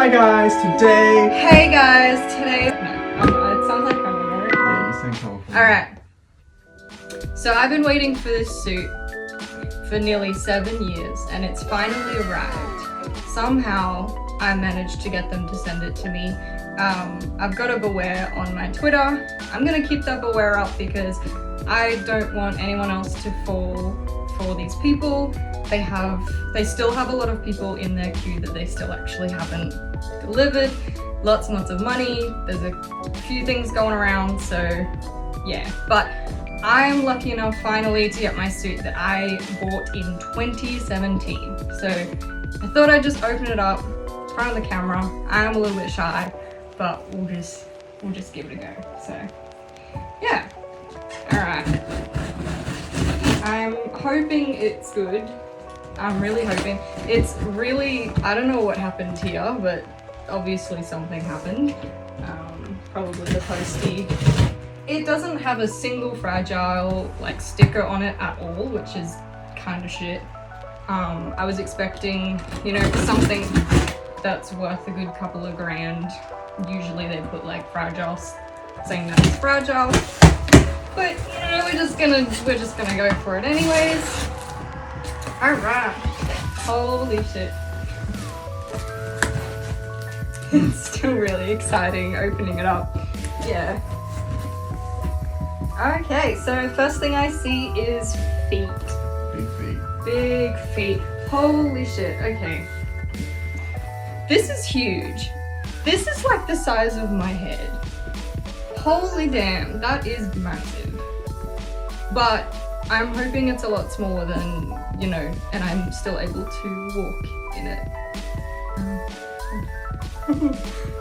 Hi guys, today... Hey guys, today... No, it sounds like I'm Yeah, you sound colorful. Alright. So I've been waiting for this suit for nearly 7 years and it's finally arrived. Somehow I managed to get them to send it to me. I've got a beware on my Twitter. I'm gonna keep that beware up because I don't want anyone else to fall for these people. They still have a lot of people in their queue that they still actually haven't delivered. Lots and lots of money. There's a few things going around, so yeah. But I'm lucky enough finally to get my suit that I bought in 2017. So I thought I'd just open it up in front of the camera. I'm a little bit shy, but we'll just give it a go. So yeah. Alright. I'm hoping it's good. I'm really hoping. It's really, I don't know what happened here, but obviously something happened. Probably the postie. It doesn't have a single fragile like sticker on it at all, which is kind of shit. I was expecting, you know, something that's worth a good couple of grand. Usually they put like fragile, saying that it's fragile. But you know, we're just gonna go for it anyways. Alright. Holy shit. It's still really exciting opening it up. Yeah. Okay, so first thing I see is feet. Big feet. Big feet. Holy shit. Okay. This is huge. This is like the size of my head. Holy damn, that is massive. But I'm hoping it's a lot smaller than, you know, and I'm still able to walk in it.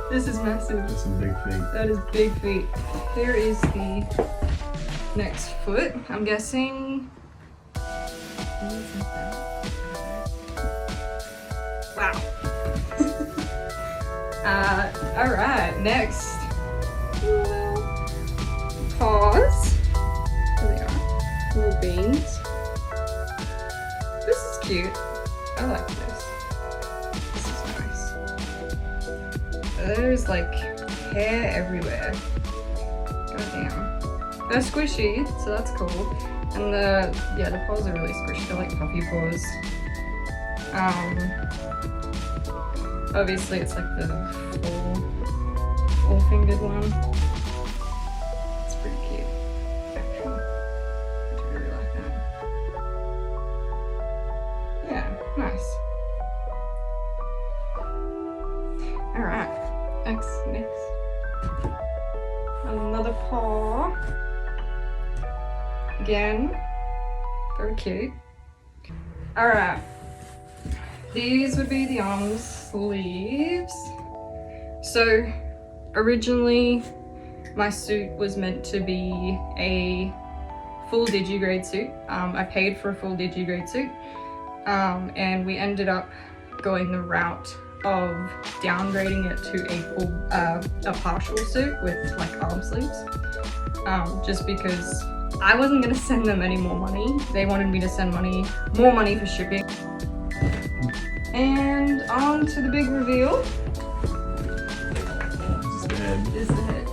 This is massive. That's some big feet. That is big feet. Here is the next foot. I'm guessing. Wow. Alright, next. Paws. There they are. Little beans. This is cute. I like this. This is nice. There's like hair everywhere. Goddamn. They're squishy, so that's cool. And the paws are really squishy. They're like puppy paws. Obviously it's like the four-fingered one. It's pretty cute. Actually, I do really like that. Yeah, nice. Alright, next. Another paw. Again, very cute. Alright, these would be the arm sleeves. So, originally, my suit was meant to be a full digigrade suit. I paid for a full digigrade suit, and we ended up going the route of downgrading it to a partial suit with like arm sleeves, just because I wasn't gonna send them any more money. They wanted me to send more money for shipping. And on to the big reveal. This is the head. This is the head.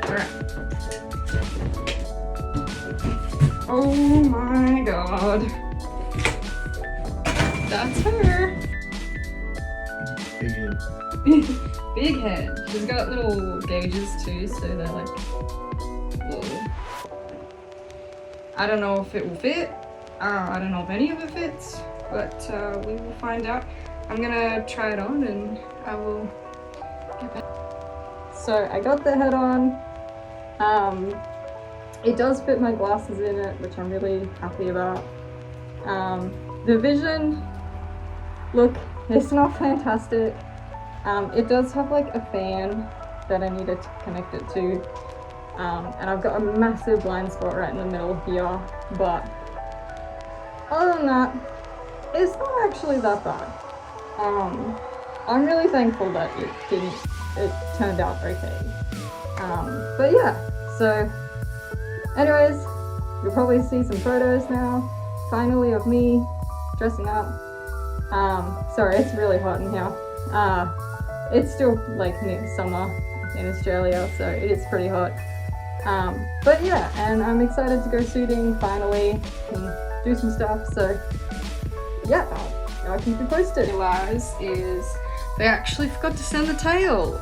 Alright. Oh my god. That's her. Big head. Big head. She's got little gauges too, so they're like little. I don't know if it will fit. I don't know if any of it fits, but we will find out. I'm gonna try it on and I will get back. So I got the head on. It does fit my glasses in it, which I'm really happy about. The vision, look, it's not fantastic. It does have like a fan that I needed to connect it to. And I've got a massive blind spot right in the middle here, but other than that, it's not actually that bad. I'm really thankful that it turned out okay. But yeah, so anyways, you'll probably see some photos now, finally, of me dressing up. Sorry, it's really hot in here. It's still like summer in Australia, so it is pretty hot. But yeah, and I'm excited to go suiting finally and do some stuff. So yeah, I'll keep you posted. Realize is they actually forgot to send the tail.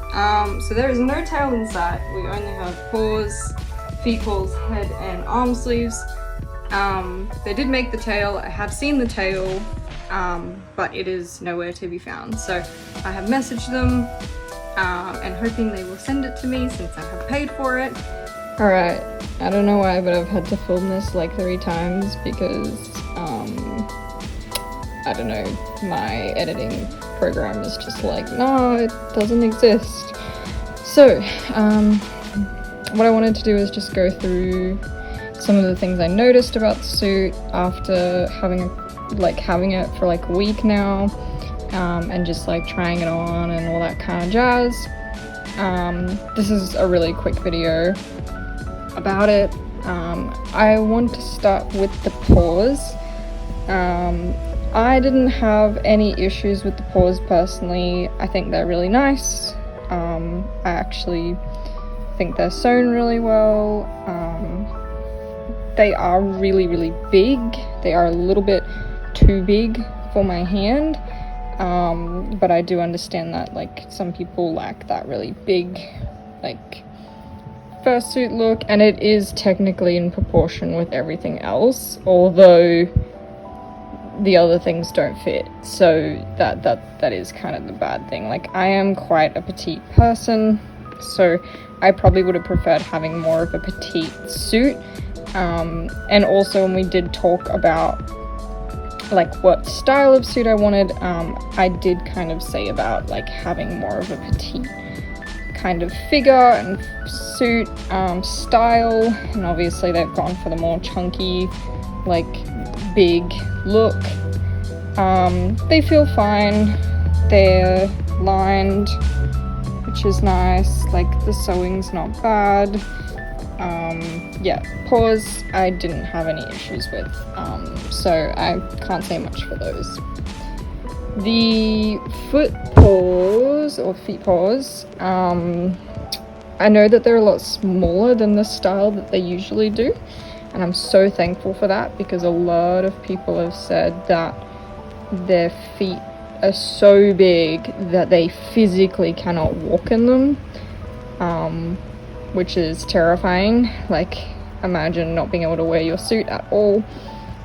So there is no tail in sight. We only have paws, feet paws, head and arm sleeves. They did make the tail. I have seen the tail, but it is nowhere to be found. So I have messaged them and hoping they will send it to me since I have paid for it. Alright, I don't know why, but I've had to film this like 3 times because, I don't know, my editing program is just like, no, it doesn't exist. So, what I wanted to do is just go through some of the things I noticed about the suit after having it for like a week now, and just like trying it on and all that kind of jazz. This is a really quick video about it. I want to start with the paws. I didn't have any issues with the paws personally. I think they're really nice. I actually think they're sewn really well. They are really, really big. They are a little bit too big for my hand. But I do understand that like some people like that really big like fursuit look, and it is technically in proportion with everything else, although the other things don't fit. So that is kind of the bad thing. Like I am quite a petite person, so I probably would have preferred having more of a petite suit. And also when we did talk about like what style of suit I wanted, I did kind of say about like having more of a petite kind of figure and suit style, and obviously they've gone for the more chunky, like big look. They feel fine. They're lined, which is nice. Like the sewing's not bad. Yeah, paws I didn't have any issues with, so I can't say much for those. The foot paws or feet paws, I know that they're a lot smaller than the style that they usually do, and I'm so thankful for that because a lot of people have said that their feet are so big that they physically cannot walk in them, which is terrifying. Like imagine not being able to wear your suit at all.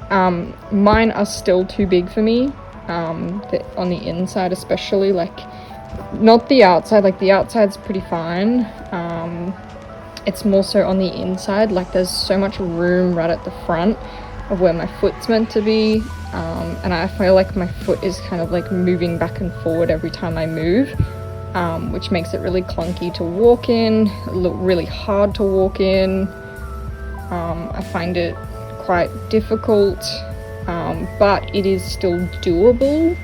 Mine are still too big for me. On the inside especially, like not the outside, like the outside's pretty fine. It's more so on the inside, like there's so much room right at the front of where my foot's meant to be, and I feel like my foot is kind of like moving back and forward every time I move, which makes it really clunky to walk in, really hard to walk in. I find it quite difficult. But it is still doable.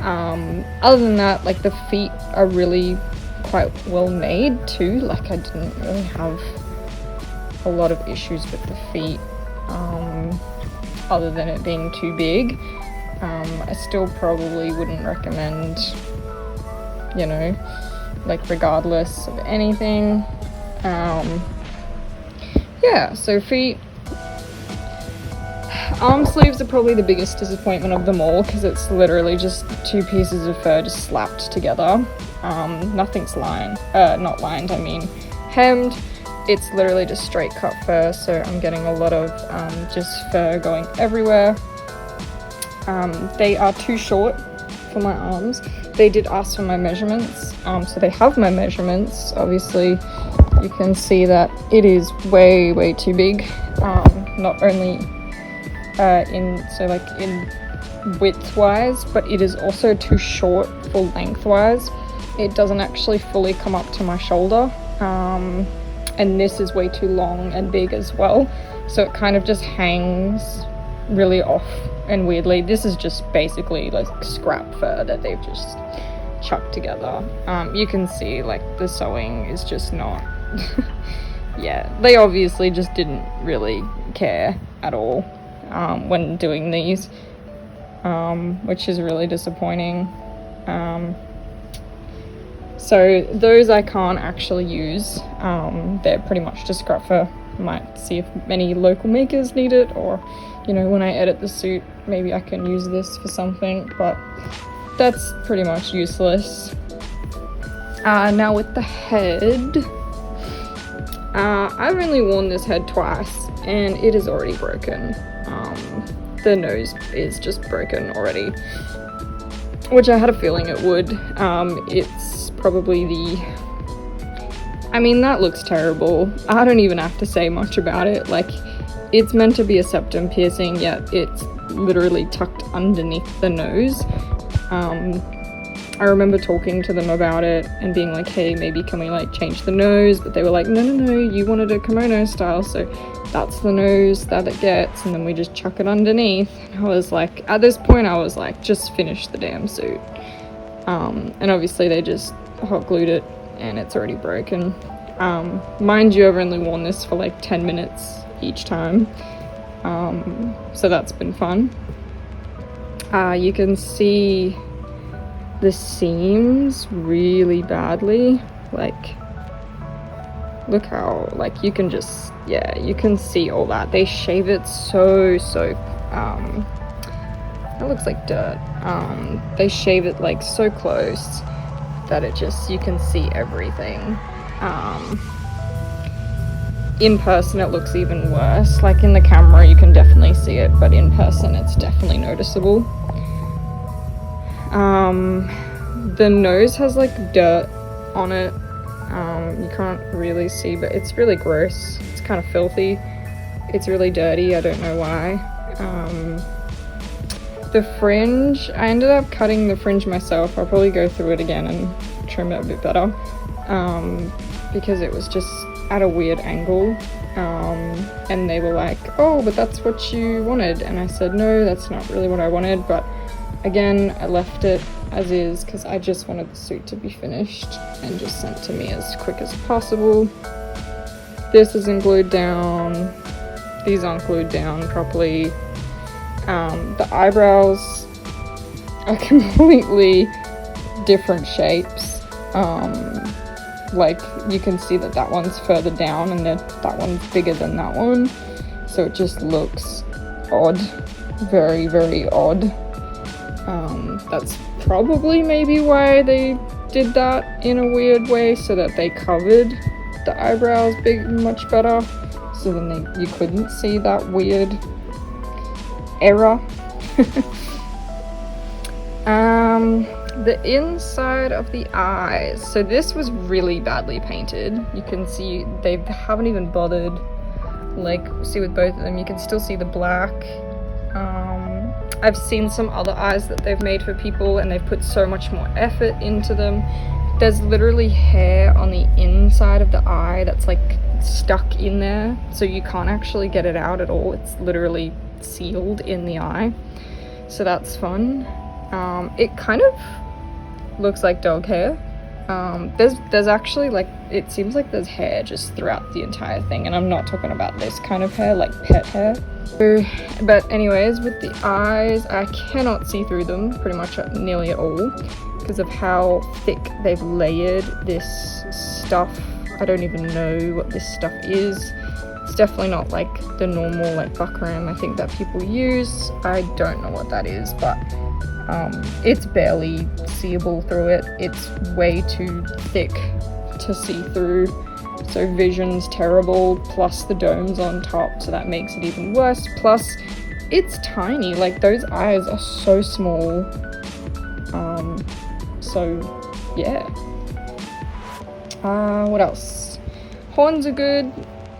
Other than that, like the feet are really quite well made too. Like I didn't really have a lot of issues with the feet, other than it being too big. I still probably wouldn't recommend, you know, like regardless of anything. Yeah, so feet. Arm sleeves are probably the biggest disappointment of them all because it's literally just 2 pieces of fur just slapped together. Nothing's lined, not lined, I mean hemmed. It's literally just straight cut fur, so I'm getting a lot of just fur going everywhere. They are too short for my arms. They did ask for my measurements, so they have my measurements. Obviously you can see that it is way too big, not only in width wise, but it is also too short for length wise. It doesn't actually fully come up to my shoulder, and this is way too long and big as well, so it kind of just hangs really off and weirdly. This is just basically like scrap fur that they've just chucked together. You can see like the sewing is just not yeah, they obviously just didn't really care at all when doing these. which is really disappointing. So those I can't actually use. They're pretty much just scruffer. Might see if many local makers need it, or you know, when I edit the suit, maybe I can use this for something, but that's pretty much useless. Now with the head, I've only worn this head twice and it is already broken. The nose is just broken already, which I had a feeling it would. It's probably I mean, that looks terrible. I don't even have to say much about it. Like, it's meant to be a septum piercing, yet it's literally tucked underneath the nose. I remember talking to them about it and being like, hey, maybe can we like change the nose? But they were like, no, you wanted a kimono style, so that's the nose that it gets, and then we just chuck it underneath. And I was like, at this point I was like, just finish the damn suit. And obviously they just hot glued it and it's already broken. Mind you, I've only worn this for like 10 minutes each time, so that's been fun. You can see the seams really badly, like look how, like, you can just, yeah, you can see all that. They shave it so it looks like dirt. They shave it like so close that it just, you can see everything. In person it looks even worse. Like in the camera you can definitely see it, but in person it's definitely noticeable. The nose has like dirt on it. You can't really see, but it's really gross. It's kind of filthy. It's really dirty. I don't know why. The fringe, I ended up cutting the fringe myself. I'll probably go through it again and trim it a bit better, because it was just at a weird angle. And they were like, oh, but that's what you wanted. And I said, no, that's not really what I wanted. But again, I left it as is because I just wanted the suit to be finished and just sent to me as quick as possible. This isn't glued down. These aren't glued down properly. The eyebrows are completely different shapes. Like you can see that one's further down and that one's bigger than that one. So it just looks odd. Very, very odd. That's probably maybe why they did that in a weird way, so that they covered the eyebrows much better, so then you couldn't see that weird error. The inside of the eyes. So this was really badly painted. You can see they haven't even bothered. Like, see with both of them, you can still see the black. I've seen some other eyes that they've made for people and they've put so much more effort into them. There's literally hair on the inside of the eye that's like stuck in there, so you can't actually get it out at all. It's literally sealed in the eye, so that's fun. It kind of looks like dog hair. There's actually, like, it seems like there's hair just throughout the entire thing, and I'm not talking about this kind of hair, like pet hair. But anyways, with the eyes, I cannot see through them pretty much nearly at all because of how thick they've layered this stuff. I don't even know what this stuff is. It's definitely not like the normal like buckram I think that people use. I don't know what that is, but it's barely seeable through it. It's way too thick to see through, so vision's terrible, plus the dome's on top, so that makes it even worse. Plus it's tiny, like those eyes are so small. So yeah. What else? Horns are good.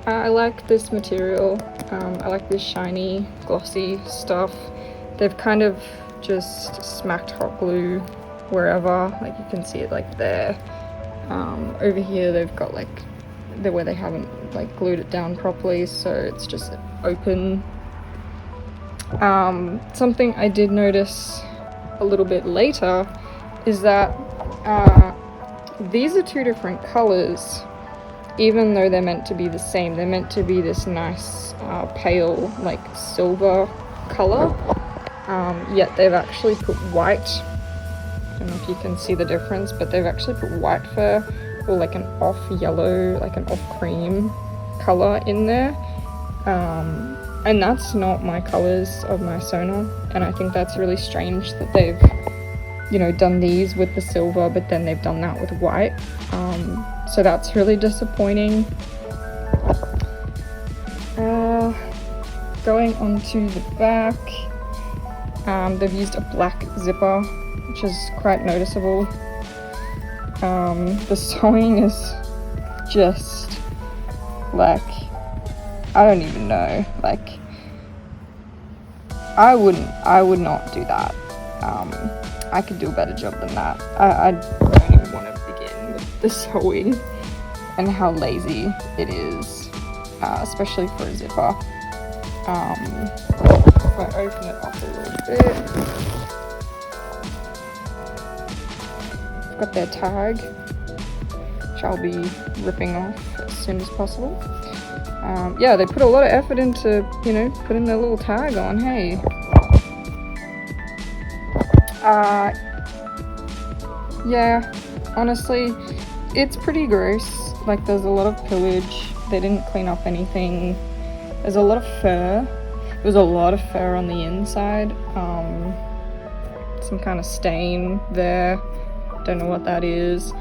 I like this material. I like this shiny glossy stuff. They've kind of just smacked hot glue wherever, like you can see it like there. Over here they've got like where they haven't like glued it down properly, so it's just open. Something I did notice a little bit later is that these are two different colors, even though they're meant to be the same. They're meant to be this nice pale like silver color. yet they've actually put white. I don't know if you can see the difference, but they've actually put white fur or like an off yellow, like an off cream color in there. And that's not my colors of my Sona, and I think that's really strange that they've, you know, done these with the silver, but then they've done that with white. So that's really disappointing. Going on to the back, they've used a black zipper, which is quite noticeable. The sewing is just like, I don't even know, like, I would not do that. I could do a better job than that. I don't even want to begin with the sewing and how lazy it is, especially for a zipper. If I open it up a little bit, I've got their tag, which I'll be ripping off as soon as possible. Yeah, they put a lot of effort into, you know, putting their little tag on, hey. Yeah, honestly, it's pretty gross. Like, there's a lot of pillage. They didn't clean up anything. There's a lot of fur. There's a lot of fur on the inside. Some kind of stain there. Don't know what that is.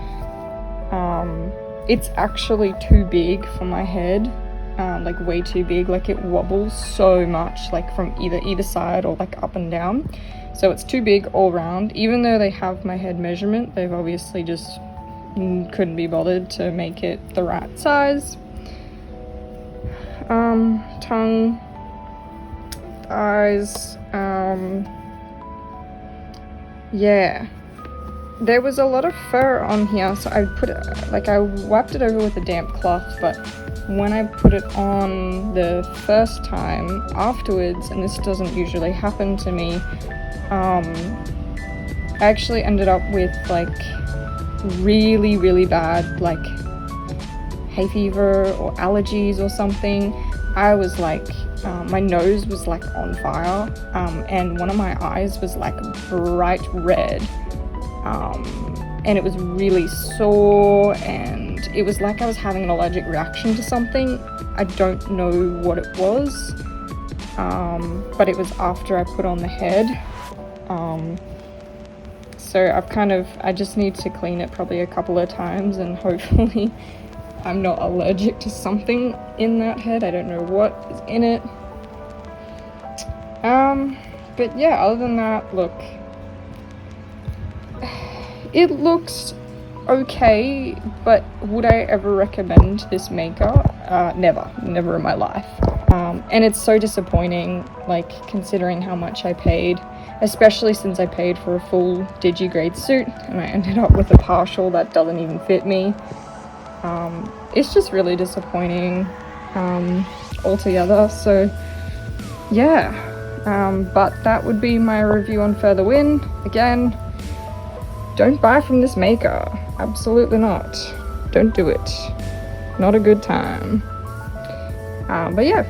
It's actually too big for my head. Like way too big. Like, it wobbles so much, like from either side or like up and down. So it's too big all round. Even though they have my head measurement, they've obviously just couldn't be bothered to make it the right size. Tongue, eyes, yeah. There was a lot of fur on here, so I put it, like, I wiped it over with a damp cloth, but when I put it on the first time afterwards, and this doesn't usually happen to me, I actually ended up with like really, really bad like hay fever or allergies or something. I was like, my nose was like on fire, and one of my eyes was like bright red, and it was really sore, and it was like I was having an allergic reaction to something. I don't know what it was, but it was after I put on the head. So I just need to clean it probably a couple of times, and hopefully I'm not allergic to something in that head. I don't know what is in it. But yeah, other than that, look, it looks okay, but would I ever recommend this maker? Never in my life. And it's so disappointing, like, considering how much I paid, especially since I paid for a full digigrade suit and I ended up with a partial that doesn't even fit me. It's just really disappointing altogether. So yeah, but that would be my review on Fur the Win. Again, don't buy from this maker. Absolutely not. Don't do it. Not a good time. But yeah,